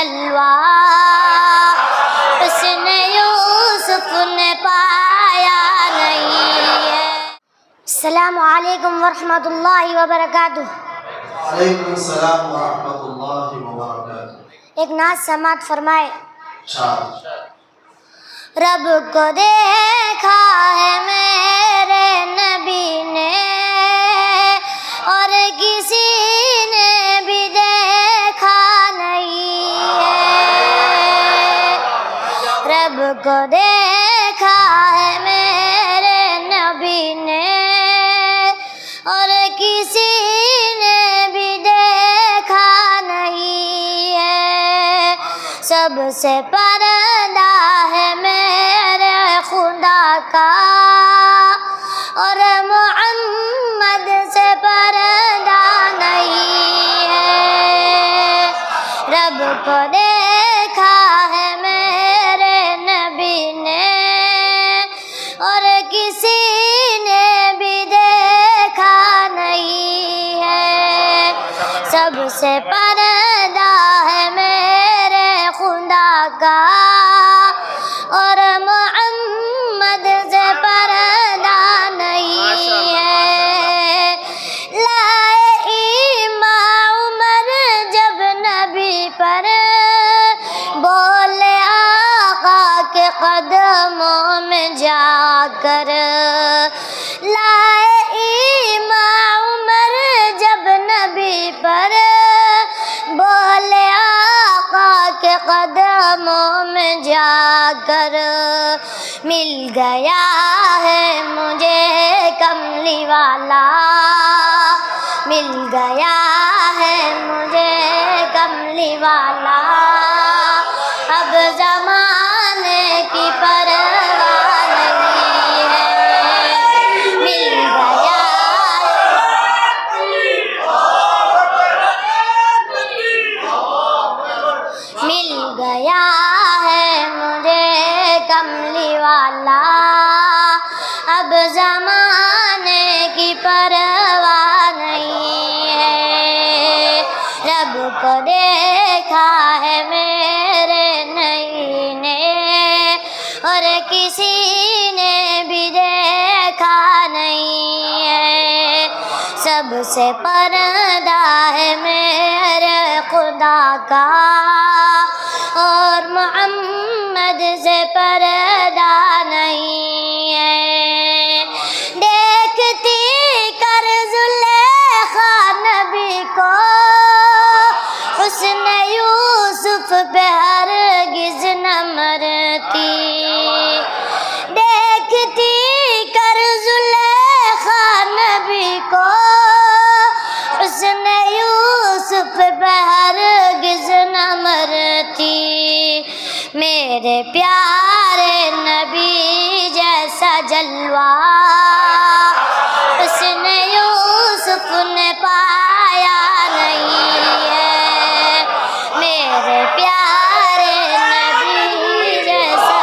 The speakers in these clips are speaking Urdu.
جلوہ حسن یوسف نے پایا نہیں ہے۔ السلام علیکم ورحمۃ اللہ وبرکاتہ۔ وعلیکم السلام ورحمۃ اللہ وبرکاتہ۔ ایک نعت سماعت فرمائے۔ شاد۔ رب کو دیکھا ہے میرے نبی نے اور کسی نے بھی دیکھا نہیں ہے۔ رب کو دیکھا ہے میرے نبی نے اور کسی نے بھی دیکھا نہیں ہے۔ سب سے پردہ ہے میرے خدا کا اور محمد سے پردہ نہیں ہے۔ رب کو دیکھا ہے میرے نبی نے اور کسی نے بھی دیکھا نہیں ہے۔ سب سے پردہ ہے میرے خدا کا اور محمد سے پردہ نہیں ہے۔ لائے ایمان عمر جب نبی پر بولے آقا کے قدموں میں جا کر۔ لائے ایمان عمر جب نبی پر بولے آقا کے قدموں میں جا کر۔ مل گیا ہے مجھے کملی والا، مل گیا ہے مجھے کملی والا، اب زمانے کی پرواہ نہیں ہے۔ مل گیا مل گیا ہے مجھے کملی والا، اب زمانے کی پرواہ نہیں ہے۔ رب کو دیکھا ہے میرے نبی نے اور کسی نے بھی دیکھا نہیں ہے۔ سب سے پردہ ہے میرے خدا کا اور محمد سے پردہ نہیں ہے۔ دیکھتی کر زلیخا نبی کو حسن یوسف پہ ہرگز نہ مرتی۔ دیکھتی کر زلیخا نبی کو حسن یوسف پہ ہرگز نہ مرتی۔ میرے پیارے نبی جیسا جلوہ حسن یوسف نے پایا نہیں ہے۔ میرے پیارے نبی جیسا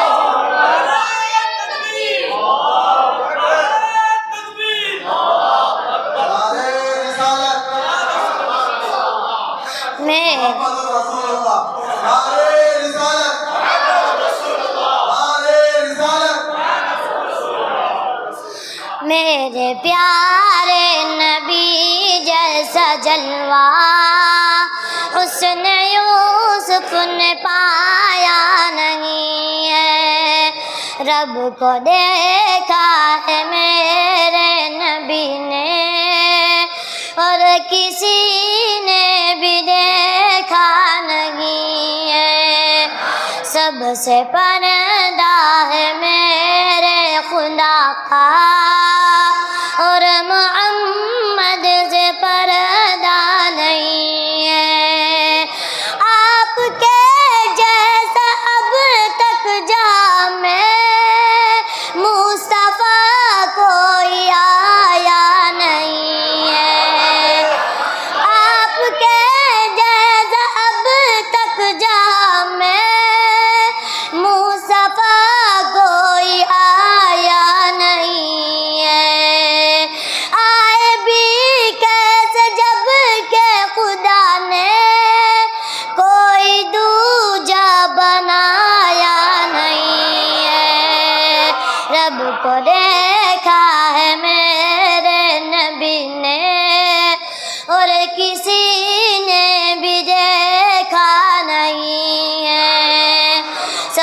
میرے پیارے نبی جیسا جلوہ حسن یوسف نے پایا نہیں ہے۔ رب کو دیکھا ہے میرے نبی نے اور کسی نے بھی دیکھا نہیں ہے۔ سب سے پردہ ہے میرے خدا کا اور محمد سے پردہ نہیں ہے۔ آپ کے جیسا اب تک جام مصطفیٰ کوئی آیا نہیں ہے۔ آپ کے جیسا اب تک جام موسیٰ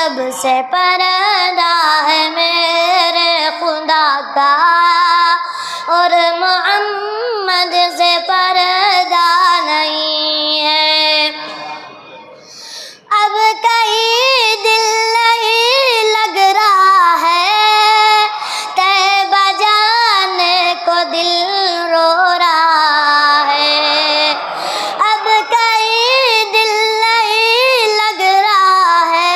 رب سے پردہ ہے میرے خدا کا، اور محمد سے پردہ نہیں ہے۔ اب کہیں دل نہیں لگ رہا ہے، طیبہ جانے کو دل رو رہا ہے۔ اب کہیں دل نہیں لگ رہا ہے،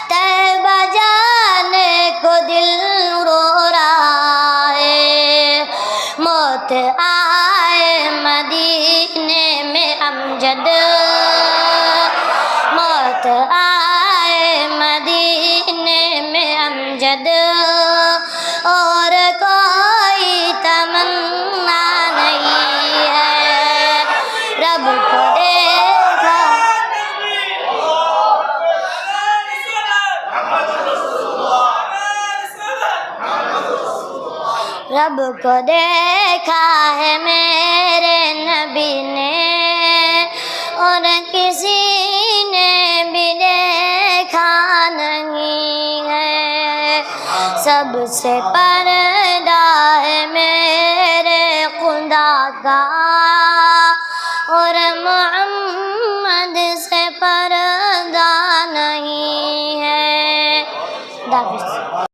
طیبہ جانے کو دل رو رہا ہے۔ موت آئے مدینے میں امجد، موت آئے مدینے میں امجد، اور کوئی تمنا نہیں ہے۔ رب کو دیکھا، رب کو دیکھا ہے میرے نبی نے، اور کسی نے بھی دیکھا نہیں ہے۔ سب سے پردہ ہے میرے خدا کا، اور محمد سے پردہ نہیں ہے۔ خدا حافظ۔